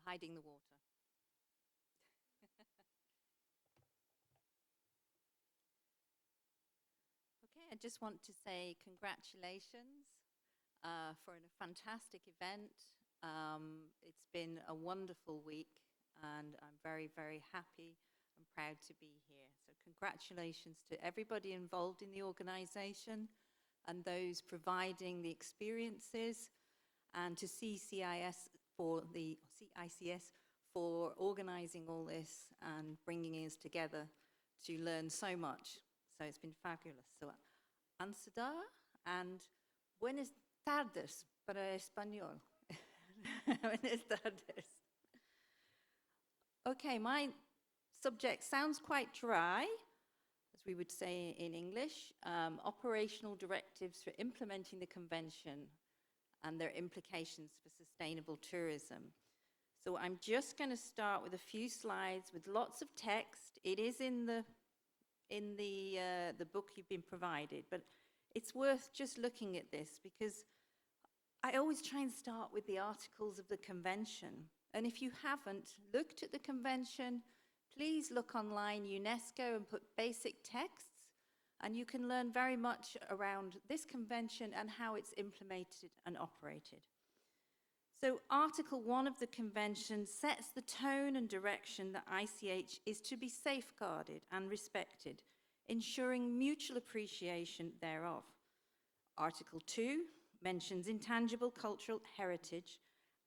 hiding the water. Okay, I just want to say congratulations for a fantastic event. It's been a wonderful week, and I'm very, very happy and proud to be here. So congratulations to everybody involved in the organization and those providing the experiences, and to CICS for organizing all this and bringing us together to learn so much. So it's been fabulous. So, Ansada and buenas tardes para español. Buenas tardes. Okay, my subject sounds quite dry, as we would say in English. Operational directives for implementing the convention and their implications for sustainable tourism. So I'm just going to start with a few slides with lots of text. It is in the book you've been provided, but it's worth just looking at this, because I always try and start with the articles of the convention. And if you haven't looked at the convention, please look online, UNESCO, and put basic texts, and you can learn very much around this convention and how it's implemented and operated. So Article 1 of the convention sets the tone and direction that ICH is to be safeguarded and respected, ensuring mutual appreciation thereof. Article 2 mentions intangible cultural heritage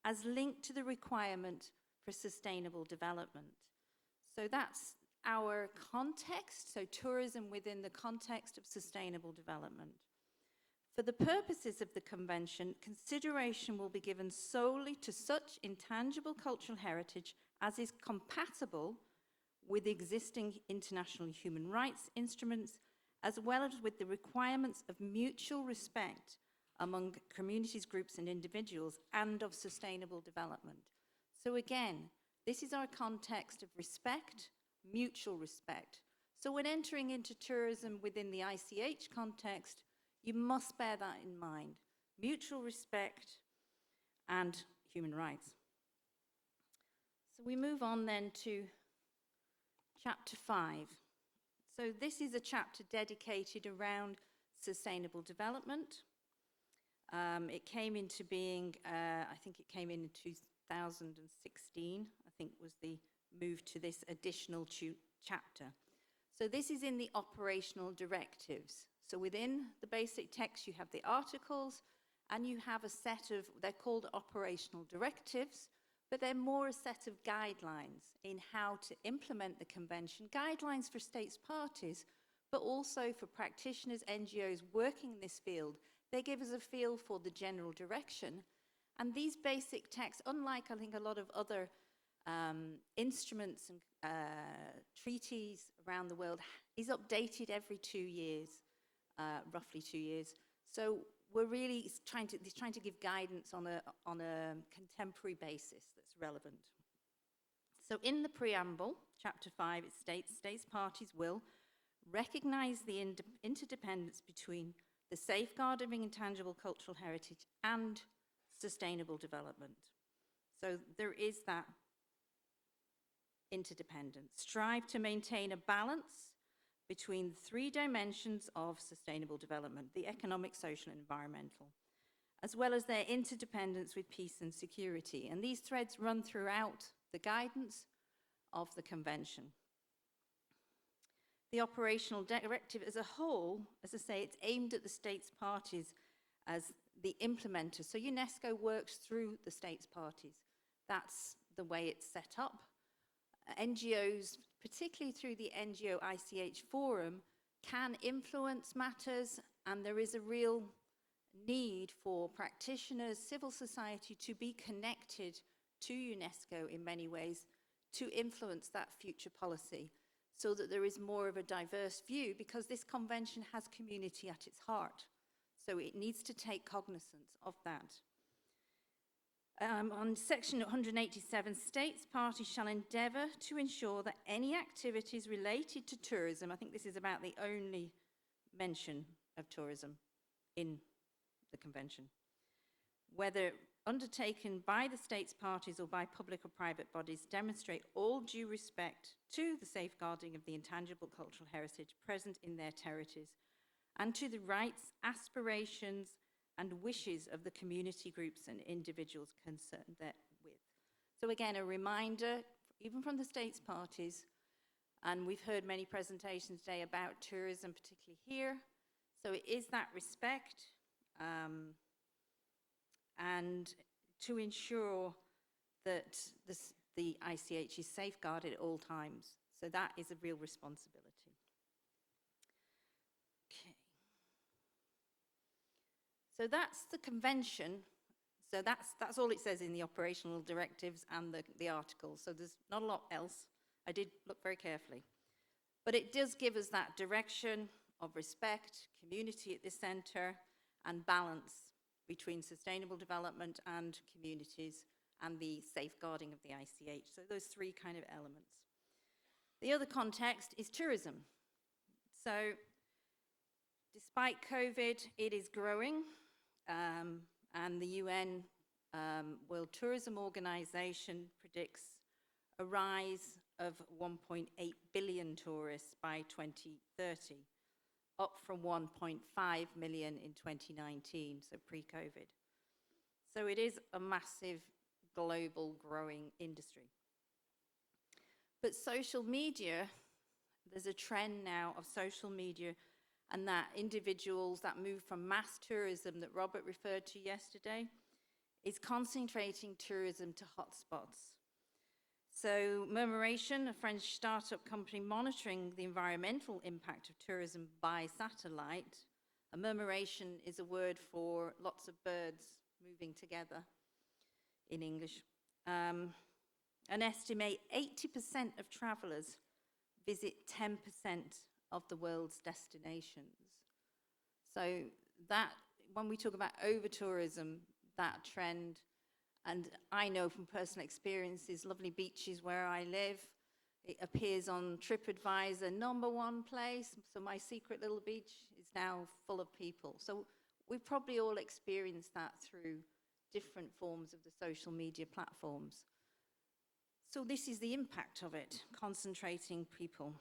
as linked to the requirement for sustainable development. So that's our context, so tourism within the context of sustainable development. For the purposes of the convention, consideration will be given solely to such intangible cultural heritage as is compatible with existing international human rights instruments, as well as with the requirements of mutual respect among communities, groups, and individuals, and of sustainable development. So again, this is our context of respect, mutual respect. So when entering into tourism within the ICH context, you must bear that in mind: mutual respect and human rights. So we move on then to Chapter 5. So this is a chapter dedicated around sustainable development. It came into being, I think it came in 2016, I think was the move to this additional chapter. So this is in the operational directives. So within the basic text, you have the articles, and you have a set of, they're called operational directives, but they're more a set of guidelines in how to implement the convention, guidelines for states parties, but also for practitioners, NGOs working in this field. They give us a feel for the general direction. And these basic texts, unlike I think a lot of other instruments and treaties around the world, is updated every 2 years, roughly 2 years. So we're really trying to give guidance on a contemporary basis that's relevant. So in the preamble, Chapter 5, it states, states parties will recognize the interdependence between the safeguarding of intangible cultural heritage and sustainable development. So there is that interdependence. Strive to maintain a balance between the 3 dimensions of sustainable development: the economic, social, and environmental, as well as their interdependence with peace and security. And these threads run throughout the guidance of the convention. The operational directive as a whole, as I say, it's aimed at the states parties as the implementer. So UNESCO works through the states parties. That's the way it's set up. NGOs, particularly through the NGO ICH Forum, can influence matters, and there is a real need for practitioners, civil society to be connected to UNESCO in many ways to influence that future policy, so that there is more of a diverse view, because this convention has community at its heart. So it needs to take cognizance of that. On section 187, states parties shall endeavour to ensure that any activities related to tourism, I think this is about the only mention of tourism in the convention, whether undertaken by the state's parties or by public or private bodies demonstrate all due respect to the safeguarding of the intangible cultural heritage present in their territories and to the rights, aspirations, and wishes of the community groups and individuals concerned therewith. So again, a reminder, even from the state's parties, and we've heard many presentations today about tourism, particularly here. So it is that respect and to ensure that the ICH is safeguarded at all times. So that is a real responsibility. Okay. So that's the convention. So that's all it says in the operational directives and the articles. So there's not a lot else. I did look very carefully. But it does give us that direction of respect, community at the center, and balance between sustainable development and communities and the safeguarding of the ICH. So those three kind of elements. The other context is tourism. So despite COVID, it is growing, and the UN World Tourism Organization predicts a rise of 1.8 billion tourists by 2030, up from 1.5 million in 2019, so pre-COVID. So it is a massive global growing industry. But social media, there's a trend now of social media and that individuals that move from mass tourism that Robert referred to yesterday is concentrating tourism to hotspots. So Murmuration, a French startup company monitoring the environmental impact of tourism by satellite. A murmuration is a word for lots of birds moving together in English. An estimate 80% of travelers visit 10% of the world's destinations. So that, when we talk about over-tourism, that trend, and I know from personal experiences, lovely beaches where I live, it appears on TripAdvisor, #1 place, so my secret little beach is now full of people. So we've probably all experienced that through different forms of the social media platforms. So this is the impact of it, concentrating people.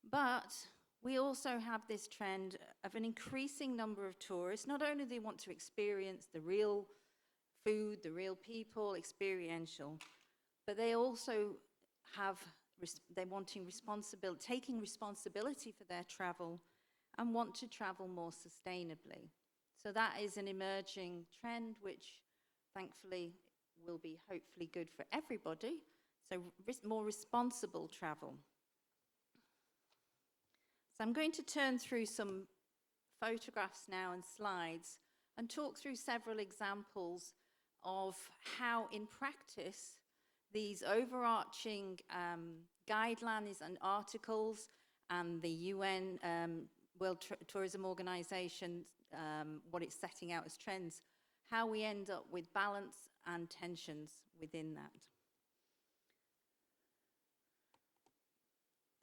But we also have this trend of an increasing number of tourists. Not only do they want to experience the real food, the real people, experiential, but they also they're wanting responsibility, taking responsibility for their travel and want to travel more sustainably. So that is an emerging trend which thankfully will be hopefully good for everybody. So more responsible travel. So I'm going to turn through some photographs now and slides and talk through several examples of how in practice these overarching guidelines and articles and the UN World Tourism Organization, what it's setting out as trends, how we end up with balance and tensions within that.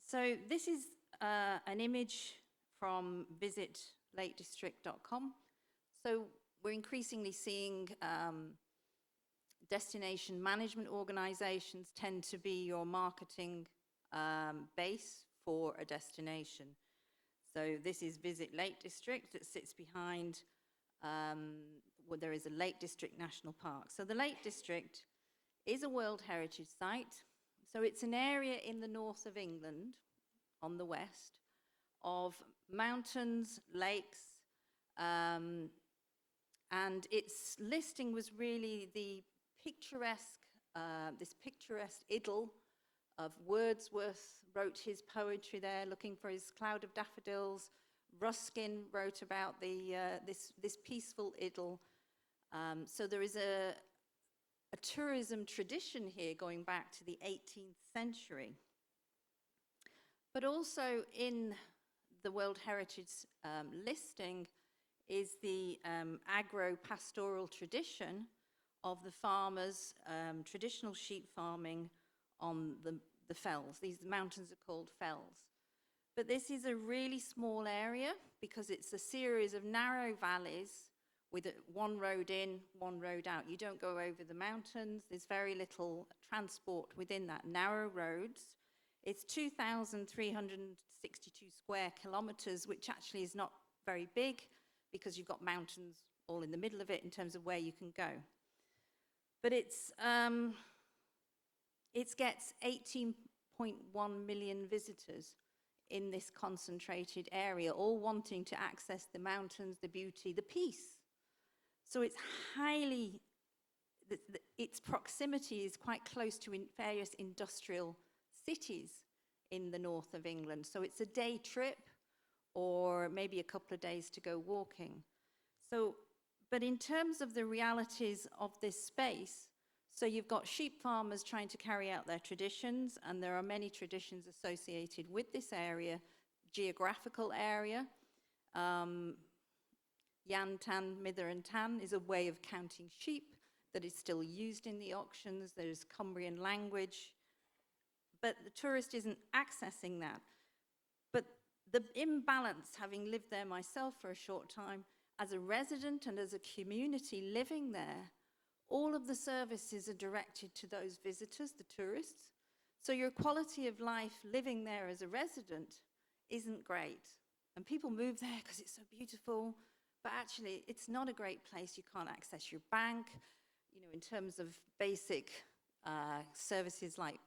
So this is an image from visitlakedistrict.com. So we're increasingly seeing destination management organizations tend to be your marketing base for a destination. So this is Visit Lake District that sits behind where there is a Lake District National Park. So the Lake District is a World Heritage Site. So it's an area in the north of England, on the west, of mountains, lakes, and its listing was really the picturesque, this picturesque idyll of Wordsworth wrote his poetry there, looking for his cloud of daffodils. Ruskin wrote about this peaceful idyll. So there is a tourism tradition here going back to the 18th century. But also in the World Heritage listing is the agro-pastoral tradition of the farmers, traditional sheep farming on the fells. These mountains are called fells. But this is a really small area because it's a series of narrow valleys with one road in, one road out. You don't go over the mountains. There's very little transport within that. Narrow roads. It's 2,362 square kilometers, which actually is not very big because you've got mountains all in the middle of it in terms of where you can go. But it gets 18.1 million visitors in this concentrated area, all wanting to access the mountains, the beauty, the peace. So it's highly, its proximity is quite close to various industrial cities in the north of England. So it's a day trip or maybe a couple of days to go walking. So, but in terms of the realities of this space, so you've got sheep farmers trying to carry out their traditions, and there are many traditions associated with this area, geographical area. Yan Tan, Mither and Tan is a way of counting sheep that is still used in the auctions. There's Cumbrian language, but the tourist isn't accessing that. But the imbalance, having lived there myself for a short time, as a resident and as a community living there, all of the services are directed to those visitors, the tourists. So your quality of life living there as a resident isn't great. And people move there because it's so beautiful, but actually it's not a great place. You can't access your bank, you know, in terms of basic services like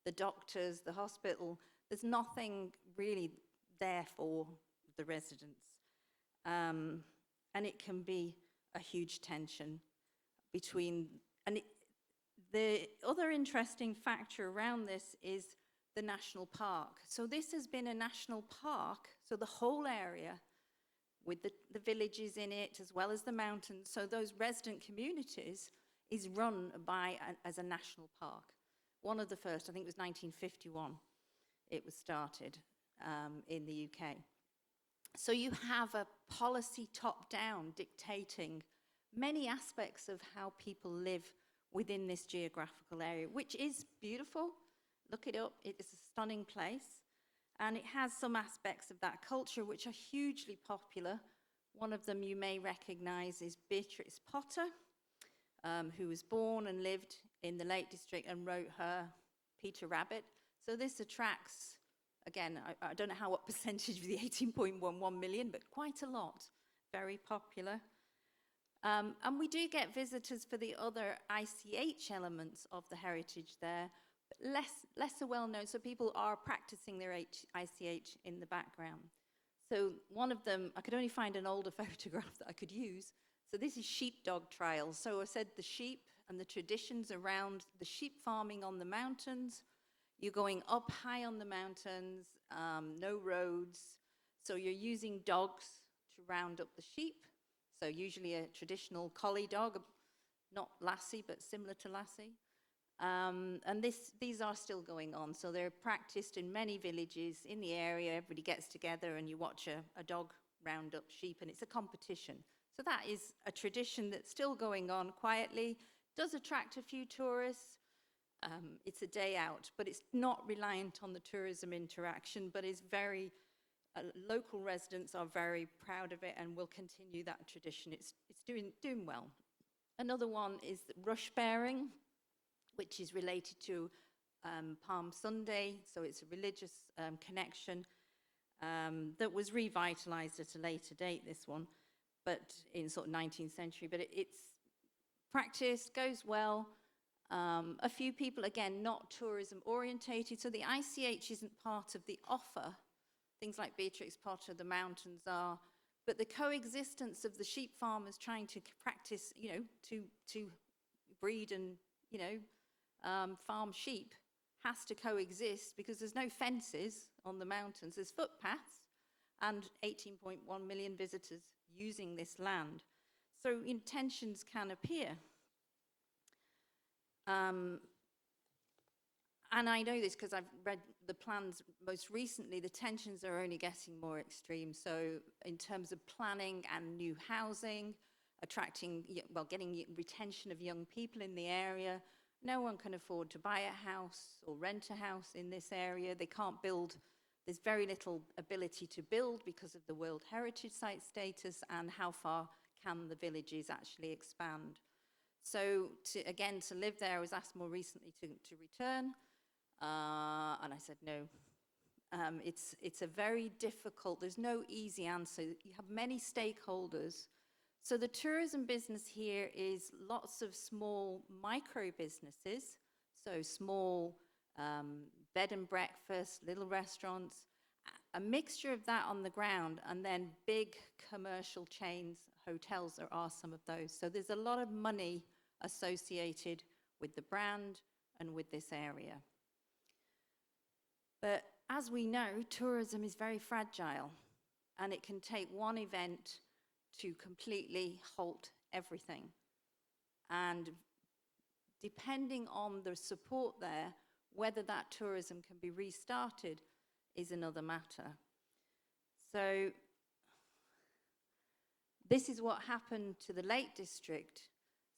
the doctors, the hospital. There's nothing really there for the residents. And it can be a huge tension between, and the other interesting factor around this is the national park. So this has been a national park, so the whole area with the villages in it as well as the mountains, so those resident communities is run by as a national park. One of the first, I think it was 1951, it was started in the UK. So you have a policy top-down dictating many aspects of how people live within this geographical area, which is beautiful. Look it up, it is a stunning place. And it has some aspects of that culture which are hugely popular. One of them you may recognize is Beatrix Potter, who was born and lived in the Lake District and wrote her Peter Rabbit. So this attracts, again, I don't know what percentage of the 18.11 million, but quite a lot, very popular. And we do get visitors for the other ICH elements of the heritage there, but less well known, so people are practicing their ICH in the background. So one of them, I could only find an older photograph that I could use. So this is sheepdog trials. So I said the sheep and the traditions around the sheep farming on the mountains. You're going up high on the mountains, no roads. So you're using dogs to round up the sheep. So usually a traditional collie dog, not lassie, but similar to lassie. And these are still going on. So they're practiced in many villages in the area. Everybody gets together and you watch a dog round up sheep, and it's a competition. So that is a tradition that's still going on quietly, does attract a few tourists. It's a day out, but it's not reliant on the tourism interaction, but is very, local residents are very proud of it and will continue that tradition. It's doing well. Another one is rush bearing, which is related to Palm Sunday, so it's a religious connection that was revitalized at a later date, this one, but in sort of 19th century, but it's practiced, goes well. A few people, again, not tourism orientated, so the ICH isn't part of the offer. Things like Beatrix Potter, the mountains are, but the coexistence of the sheep farmers trying to practice, you know, to breed and, you know, farm sheep has to coexist because there's no fences on the mountains, there's footpaths and 18.1 million visitors using this land. So tensions can appear. And I know this because I've read the plans most recently. The tensions are only getting more extreme. So in terms of planning and new housing, attracting, well, getting retention of young people in the area, no one can afford to buy a house or rent a house in this area. They can't build. There's very little ability to build because of the World Heritage Site status and how far can the villages actually expand? So again, to live there, I was asked more recently to return, and I said no. It's a very difficult, there's no easy answer. You have many stakeholders. So the tourism business here is lots of small micro businesses, so small bed and breakfast, little restaurants, a mixture of that on the ground, and then big commercial chains, hotels, there are some of those. So there's a lot of money associated with the brand and with this area. But as we know, tourism is very fragile, and it can take one event to completely halt everything. And depending on the support there, whether that tourism can be restarted is another matter. So this is what happened to the Lake District.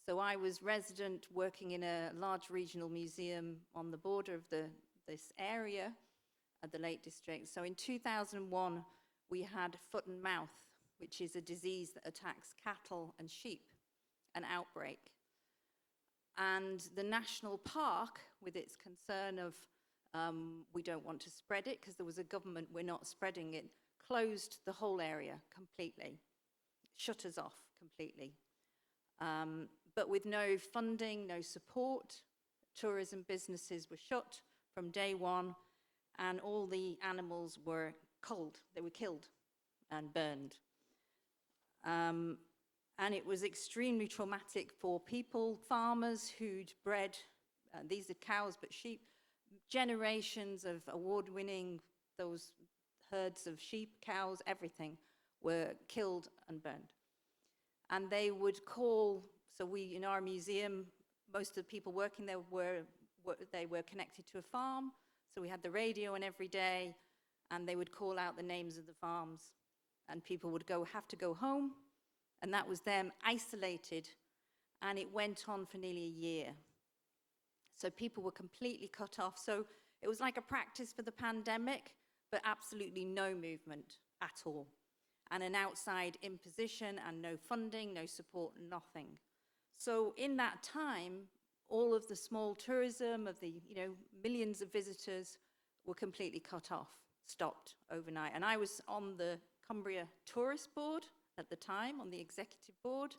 So I was resident working in a large regional museum on the border of this area at the Lake District. So in 2001, we had foot and mouth, which is a disease that attacks cattle and sheep, an outbreak. And the national park, with its concern of we don't want to spread it because there was a government, we're not spreading it, closed the whole area completely, shut us off completely. But with no funding, no support, tourism businesses were shut from day one, and all the animals were culled. They were killed and burned. And it was extremely traumatic for people, farmers who'd bred, these are cows but sheep, generations of award-winning, those herds of sheep, cows, everything, were killed and burned. And they would call, so we, in our museum, most of the people working there they were connected to a farm, so we had the radio on every day, and they would call out the names of the farms, and people would have to go home, and that was them isolated, and it went on for nearly a year. So people were completely cut off. So it was like a practice for the pandemic, but absolutely no movement at all. And an outside imposition and no funding, no support, nothing. So in that time, all of the small tourism of the millions of visitors were completely cut off, stopped overnight. And I was on the Cumbria Tourist Board at the time, on the executive board.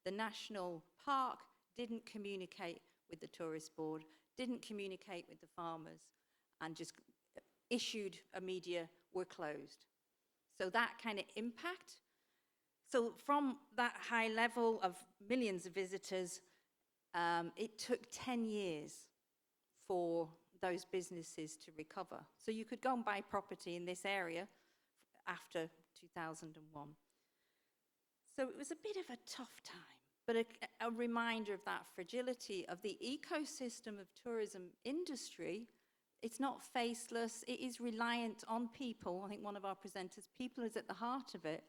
The national park didn't communicate with the tourist board, didn't communicate with the farmers, and just issued a media, we're closed. So that kind of impact. So from that high level of millions of visitors, it took 10 years for those businesses to recover. So you could go and buy property in this area after 2001. So it was a bit of a tough time, but a reminder of that fragility of the ecosystem of tourism industry. It's not faceless, it is reliant on people. I think one of our presenters, people is at the heart of it,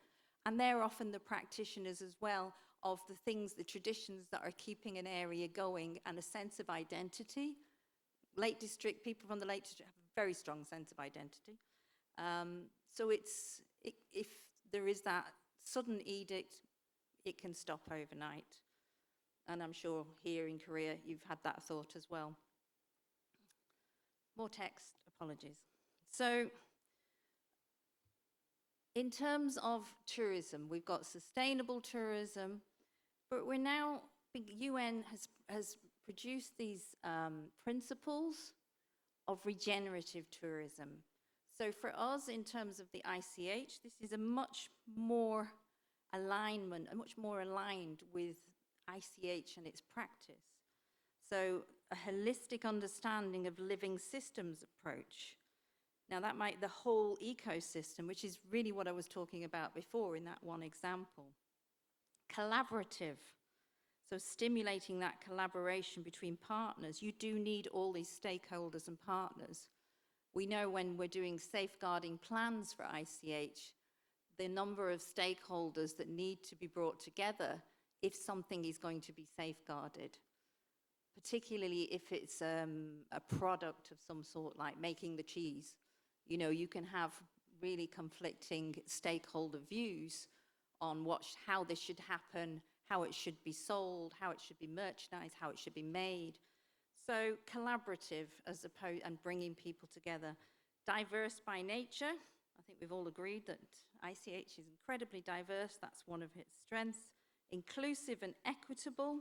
and they're often the practitioners as well of the things, the traditions that are keeping an area going and a sense of identity. Lake District, people from the Lake District have a very strong sense of identity. So if there is that sudden edict, it can stop overnight. And I'm sure here in Korea, you've had that thought as well. More text, apologies. So in terms of tourism, we've got sustainable tourism, but we're now, the UN has produced these principles of regenerative tourism. So for us, in terms of the ICH, this is a much more aligned with ICH and its practice. So a holistic understanding of living systems approach. Now that might, the whole ecosystem, which is really what I was talking about before in that one example. Collaborative, so stimulating that collaboration between partners. You do need all these stakeholders and partners. We know when we're doing safeguarding plans for ICH, the number of stakeholders that need to be brought together if something is going to be safeguarded, particularly if it's a product of some sort, like making the cheese. You know, you can have really conflicting stakeholder views on how this should happen, how it should be sold, how it should be merchandised, how it should be made. So collaborative as opposed, and bringing people together. Diverse by nature. I think we've all agreed that ICH is incredibly diverse. That's one of its strengths. Inclusive and equitable.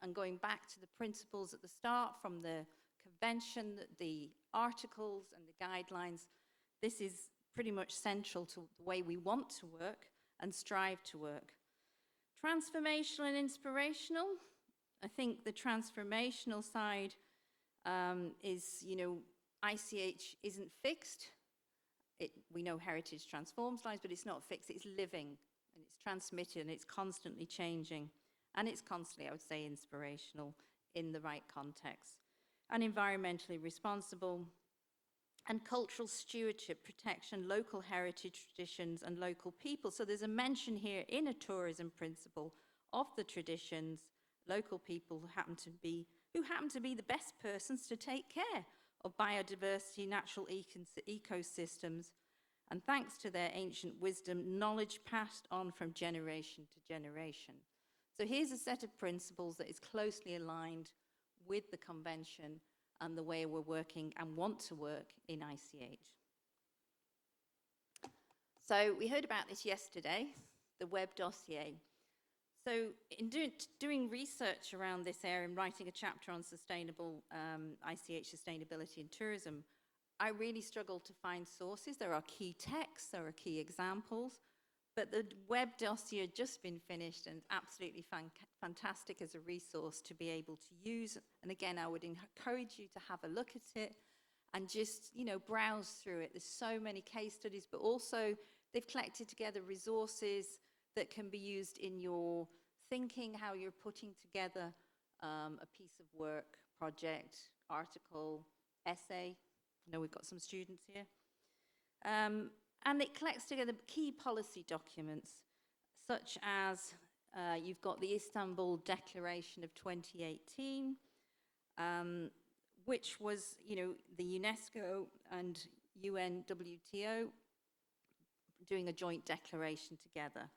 And going back to the principles at the start from the convention, the articles and the guidelines, this is pretty much central to the way we want to work and strive to work. Transformational and inspirational. I think the transformational side is, ICH isn't fixed. We know heritage transforms lives, but it's not fixed. It's living, and it's transmitted, and it's constantly changing. And it's constantly, I would say, inspirational in the right context. And environmentally responsible. And cultural stewardship, protection, local heritage traditions, and local people. So there's a mention here in a tourism principle of the traditions, local people who happen to be the best persons to take care of biodiversity, natural ecosystems, and thanks to their ancient wisdom, knowledge passed on from generation to generation. So here's a set of principles that is closely aligned with the convention and the way we're working and want to work in ICH. So we heard about this yesterday, the web dossier. So in doing research around this area and writing a chapter on sustainable ICH sustainability in tourism, I really struggled to find sources. There are key texts, there are key examples, but the web dossier had just been finished and absolutely fantastic as a resource to be able to use. And again, I would encourage you to have a look at it and just, browse through it. There's so many case studies, but also they've collected together resources that can be used in your thinking, how you're putting together a piece of work, project, article, essay. I know we've got some students here. And it collects together key policy documents, such as you've got the Istanbul Declaration of 2018, which was, the UNESCO and UNWTO doing a joint declaration together,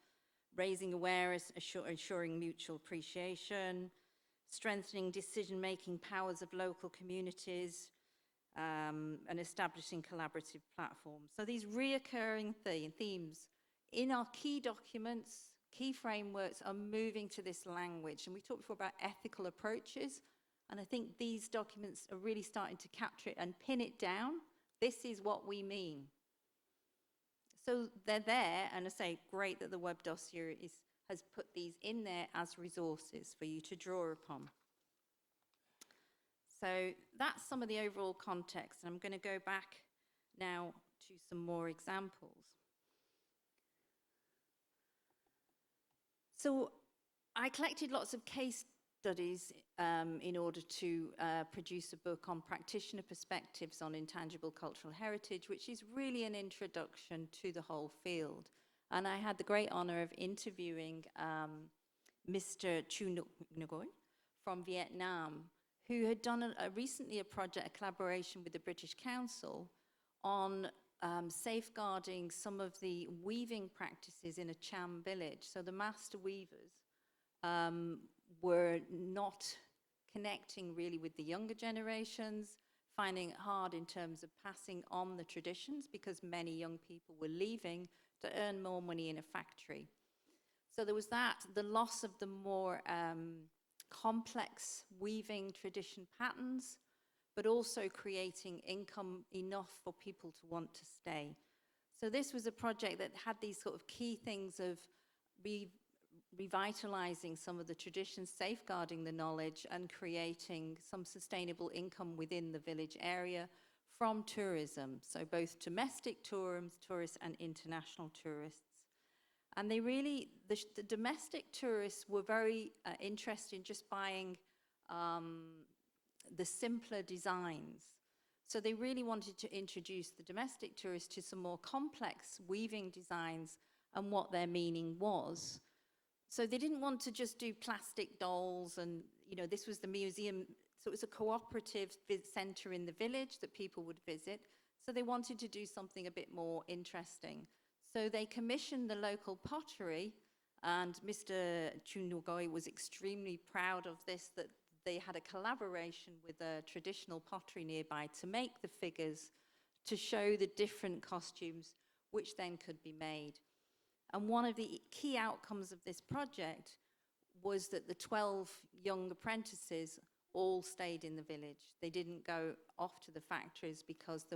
raising awareness, ensuring mutual appreciation, strengthening decision-making powers of local communities, and establishing collaborative platforms. So these reoccurring themes in our key documents, key frameworks are moving to this language. And we talked before about ethical approaches, and I think these documents are really starting to capture it and pin it down. This is what we mean. So they're there, and I say, great that the web dossier has put these in there as resources for you to draw upon. So that's some of the overall context. I'm going to go back now to some more examples. So I collected lots of case studies in order to produce a book on practitioner perspectives on intangible cultural heritage, which is really an introduction to the whole field. And I had the great honor of interviewing Mr. Chu Ngoy from Vietnam, who had done recently a project, a collaboration with the British Council on safeguarding some of the weaving practices in a Cham village. So the master weavers were not connecting really with the younger generations, finding it hard in terms of passing on the traditions because many young people were leaving to earn more money in a factory. So there was that, the loss of the more complex weaving tradition patterns, but also creating income enough for people to want to stay. So this was a project that had these sort of key things of revitalizing some of the traditions, safeguarding the knowledge, and creating some sustainable income within the village area from tourism. So both domestic tourists and international tourists. And they really, the domestic tourists were very interested in just buying the simpler designs. So they really wanted to introduce the domestic tourists to some more complex weaving designs and what their meaning was. So they didn't want to just do plastic dolls and, this was the museum. So it was a cooperative center in the village that people would visit. So they wanted to do something a bit more interesting. So they commissioned the local pottery, and Mr. Chun Nogoi was extremely proud of this, that they had a collaboration with a traditional pottery nearby to make the figures to show the different costumes which then could be made. And one of the key outcomes of this project was that the 12 young apprentices all stayed in the village. They didn't go off to the factories because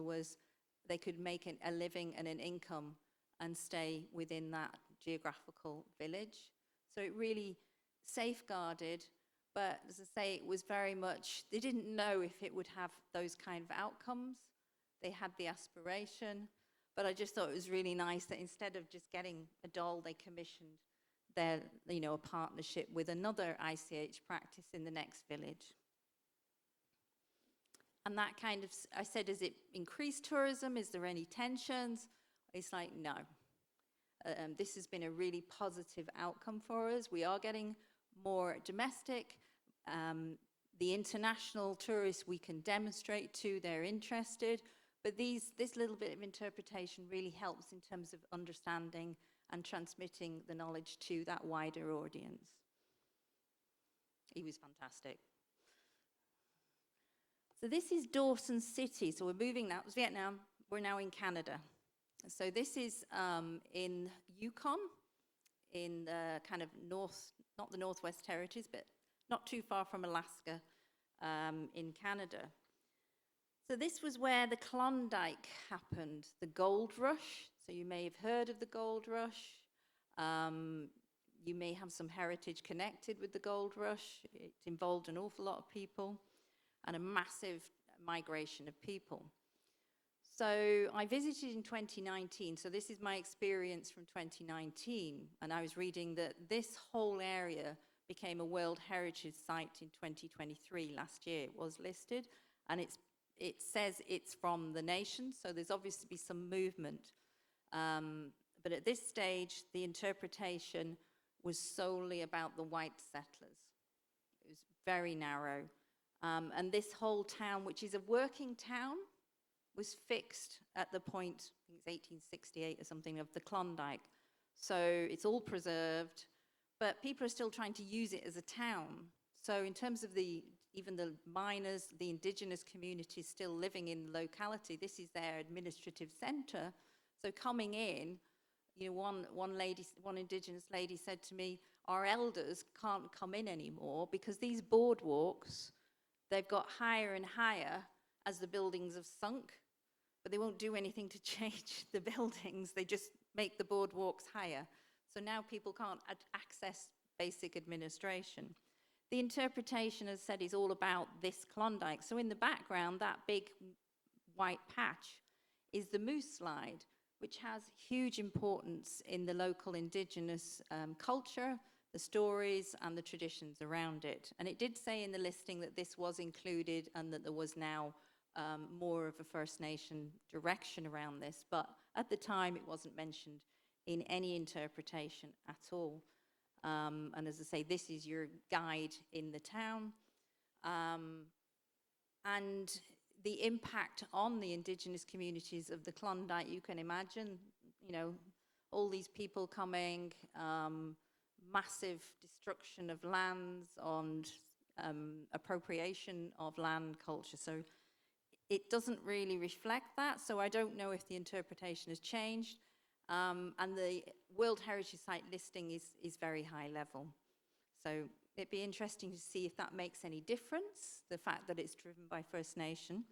they could make a living and an income and stay within that geographical village. So it really safeguarded, but as I say, it was very much, they didn't know if it would have those kind of outcomes. They had the aspiration, but I just thought it was really nice that instead of just getting a doll, they commissioned their, a partnership with another ICH practice in the next village. And that kind of, I said, does it increase tourism? Is there any tensions? It's like, no. This has been a really positive outcome for us. We are getting more domestic. The international tourists we can demonstrate to, they're interested. But this little bit of interpretation really helps in terms of understanding and transmitting the knowledge to that wider audience. He was fantastic. So this is Dawson City. So we're moving now. It was Vietnam. We're now in Canada. So this is in Yukon, in the kind of north, not the Northwest Territories, but not too far from Alaska, in Canada. So this was where the Klondike happened, the gold rush. So you may have heard of the gold rush. You may have some heritage connected with the gold rush. It involved an awful lot of people and a massive migration of people. So I visited in 2019, so this is my experience from 2019, and I was reading that this whole area became a World Heritage Site in 2023. Last year it was listed, and it says it's from the nation, so there's obviously some movement. But at this stage, the interpretation was solely about the white settlers. It was very narrow. And this whole town, which is a working town, was fixed at the point, I think it's 1868 or something, of the Klondike. So it's all preserved, but people are still trying to use it as a town. So in terms of even the miners, the indigenous communities still living in the locality, this is their administrative center. So coming in, one indigenous lady said to me, our elders can't come in anymore because these boardwalks, they've got higher and higher as the buildings have sunk, but they won't do anything to change the buildings. They just make the boardwalks higher. So now people can't access basic administration. The interpretation, as I said, is all about this Klondike. So in the background, that big white patch is the moose slide, which has huge importance in the local indigenous culture, the stories and the traditions around it. And it did say in the listing that this was included and that there was now more of a First Nation direction around this, but at the time it wasn't mentioned in any interpretation at all. And as I say, this is your guide in the town. And the impact on the indigenous communities of the Klondike, you can imagine, all these people coming, massive destruction of lands and appropriation of land culture. So it doesn't really reflect that. So I don't know if the interpretation has changed. And the World Heritage Site listing is very high level. So it'd be interesting to see if that makes any difference, the fact that it's driven by First Nation.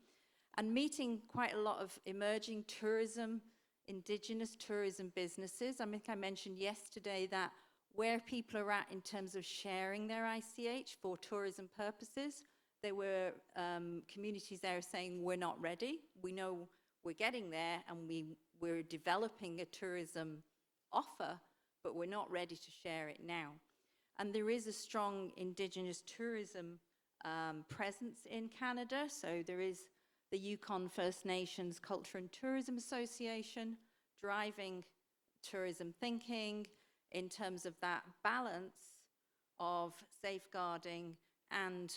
And meeting quite a lot of emerging tourism, indigenous tourism businesses. I think I mentioned yesterday that where people are at in terms of sharing their ICH for tourism purposes, there were communities there saying, we're not ready. We know we're getting there and we're developing a tourism offer, but we're not ready to share it now. And there is a strong indigenous tourism presence in Canada. So there is the Yukon First Nations Culture and Tourism Association driving tourism thinking in terms of that balance of safeguarding and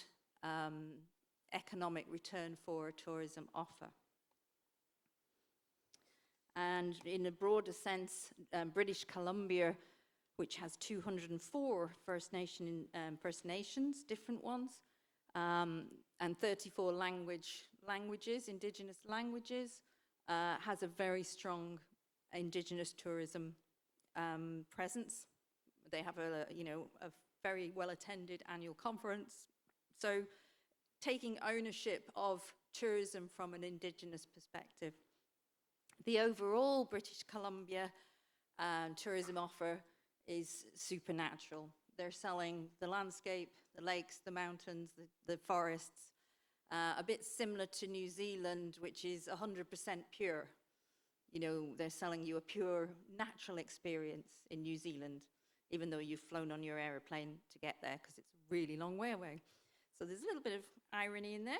economic return for a tourism offer. And in a broader sense, British Columbia, which has 204 First Nations, different ones, and 34 languages, indigenous languages, has a very strong indigenous tourism presence. They have a very well-attended annual conference. So taking ownership of tourism from an indigenous perspective. The overall British Columbia tourism offer is supernatural. They're selling the landscape, the lakes, the mountains, the forests, a bit similar to New Zealand, which is 100% pure. You know, they're selling you a pure natural experience in New Zealand, even though you've flown on your aeroplane to get there because it's a really long way away. So there's a little bit of irony in there.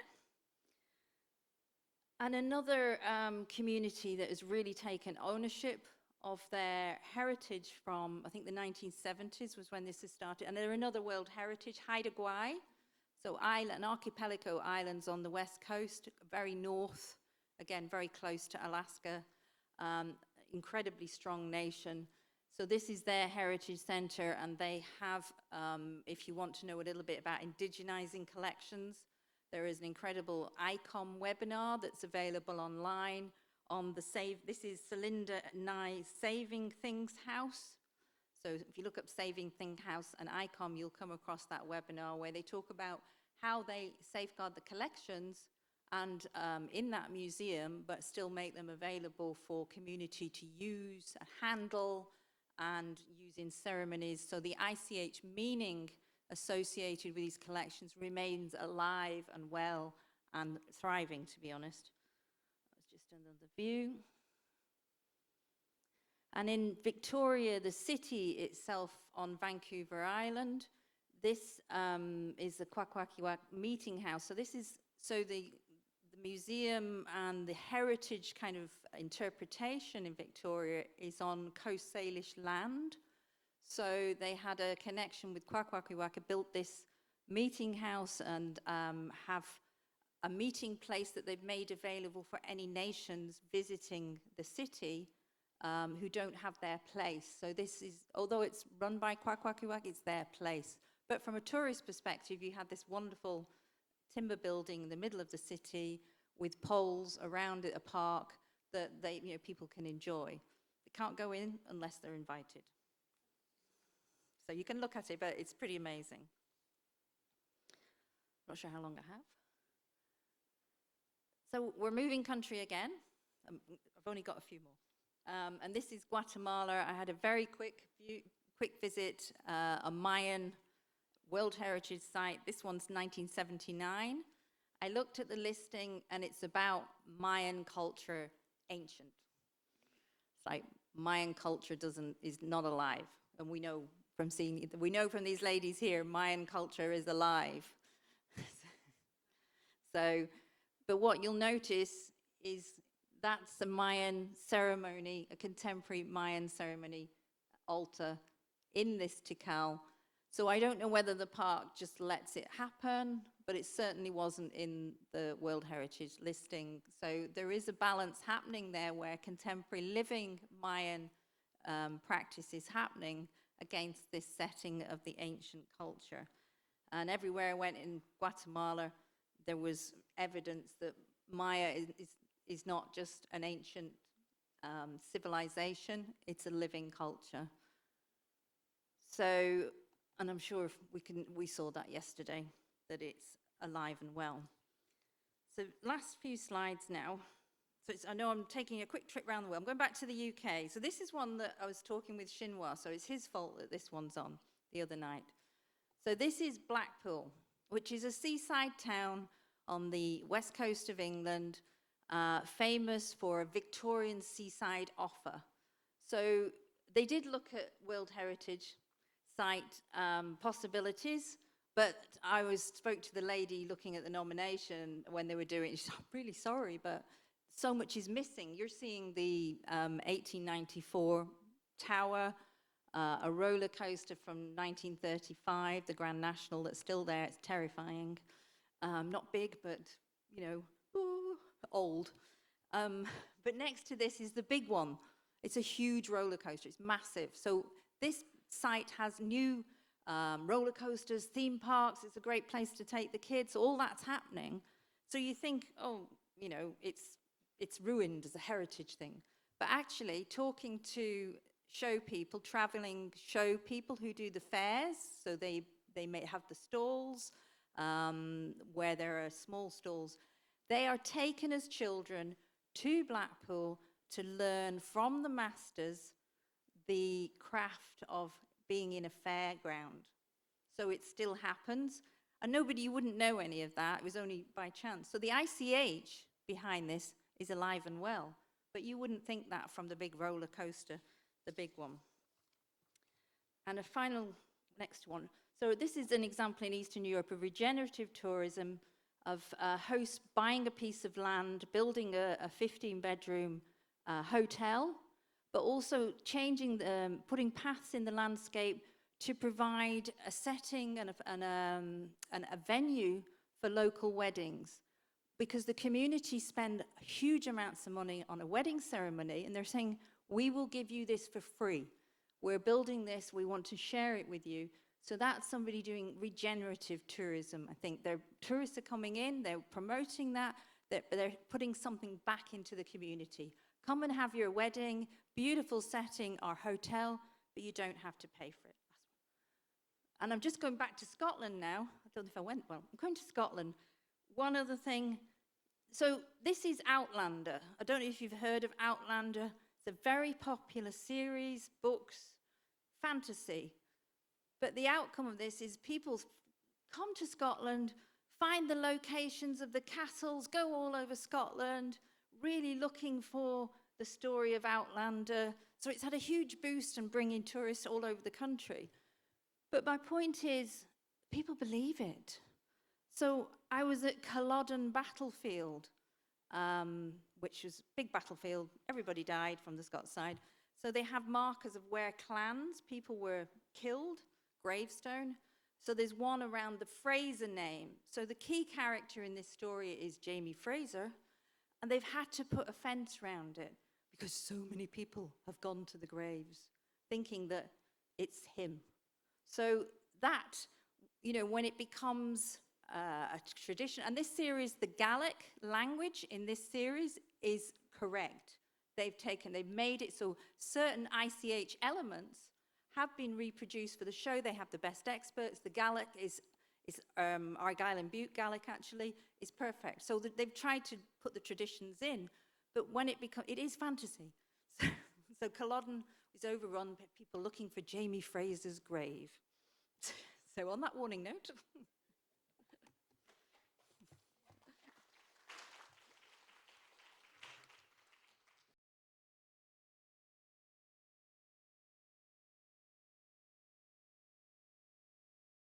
And another community that has really taken ownership of their heritage from, I think the 1970s was when this has started. And they're another World Heritage, Haida Gwaii. So an archipelago islands on the west coast, very north, again, very close to Alaska, incredibly strong nation. So this is their heritage center, and they have, if you want to know a little bit about indigenizing collections, there is an incredible ICOM webinar that's available online on this is Celinda Nye Saving Things House. So if you look up Saving Things House and ICOM, you'll come across that webinar where they talk about how they safeguard the collections and in that museum, but still make them available for community to use, handle, and use in ceremonies. So the ICH meaning associated with these collections remains alive and well and thriving, to be honest. That's just another view. And in Victoria, the city itself on Vancouver Island, this is the Kwakwakiwak Meeting House. So this is, the museum and the heritage kind of interpretation in Victoria is on Coast Salish land. So they had a connection with Kwakwakiwak, built this meeting house and have a meeting place that they've made available for any nations visiting the city who don't have their place. So this is, although it's run by Kwakwakiwak, it's their place. But from a tourist perspective, you have this wonderful timber building in the middle of the city with poles around it, a park that people can enjoy. They can't go in unless they're invited. So you can look at it, but it's pretty amazing. Not sure how long I have. So we're moving country again. I've only got a few more. And this is Guatemala. I had a very quick visit, a Mayan World Heritage Site. This one's 1979. I looked at the listing, and it's about Mayan culture, ancient. It's like Mayan culture is not alive, and we know from these ladies here, Mayan culture is alive. But what you'll notice is that's a Mayan ceremony, a contemporary Mayan ceremony altar in this Tikal. So I don't know whether the park just lets it happen, but it certainly wasn't in the World Heritage listing. So there is a balance happening there where contemporary living Mayan practice is happening against this setting of the ancient culture. And everywhere I went in Guatemala, there was evidence that Maya is not just an ancient civilization, it's a living culture. So, and I'm sure we saw that yesterday, that it's alive and well. So last few slides now. So I know I'm taking a quick trip around the world. I'm going back to the UK. So this is one that I was talking with Xinhua, so it's his fault that this one's on the other night. So this is Blackpool, which is a seaside town on the west coast of England, famous for a Victorian seaside offer. So they did look at World Heritage Site possibilities, but I spoke to the lady looking at the nomination when they were doing it. She said, I'm really sorry, but so much is missing. You're seeing the 1894 tower, a roller coaster from 1935, the Grand National that's still there. It's terrifying. Not big, but, ooh, old. But next to this is the big one. It's a huge roller coaster. It's massive. So this site has new roller coasters, theme parks. It's a great place to take the kids. All that's happening. So you think, oh, you know, it's ruined as a heritage thing. But actually, talking to show people, traveling show people who do the fairs, so they may have the stalls where there are small stalls. They are taken as children to Blackpool to learn from the masters the craft of being in a fairground. So it still happens. And you wouldn't know any of that. It was only by chance. So the ICH behind this is alive and well. But you wouldn't think that from the big roller coaster, the big one. And a final, next one. So this is an example in Eastern Europe of regenerative tourism, of hosts buying a piece of land, building a 15-bedroom hotel, but also changing, putting paths in the landscape to provide a setting and a venue for local weddings. Because the community spend huge amounts of money on a wedding ceremony, and they're saying, we will give you this for free. We're building this, we want to share it with you. So that's somebody doing regenerative tourism. I think tourists are coming in, they're promoting that, they're putting something back into the community. Come and have your wedding, beautiful setting, our hotel, but you don't have to pay for it. And I'm just going back to Scotland now. I don't know if I went well. I'm going to Scotland. One other thing. So this is Outlander. I don't know if you've heard of Outlander. It's a very popular series, books, fantasy. But the outcome of this is people come to Scotland, find the locations of the castles, go all over Scotland, really looking for the story of Outlander. So it's had a huge boost in bringing tourists all over the country. But my point is, people believe it. So I was at Culloden Battlefield, which was a big battlefield. Everybody died from the Scots side. So they have markers of where clans, people were killed, gravestone. So there's one around the Fraser name. So the key character in this story is Jamie Fraser, and they've had to put a fence around it because so many people have gone to the graves thinking that it's him. So that, you know, when it becomes a tradition, and this series, the Gaelic language in this series is correct. They've made it so certain ICH elements have been reproduced for the show. They have the best experts. The Gaelic is Argyll and Bute Gaelic actually is perfect. So they've tried to put the traditions in, but when it is fantasy. So Culloden is overrun by people looking for Jamie Fraser's grave. So on that warning note,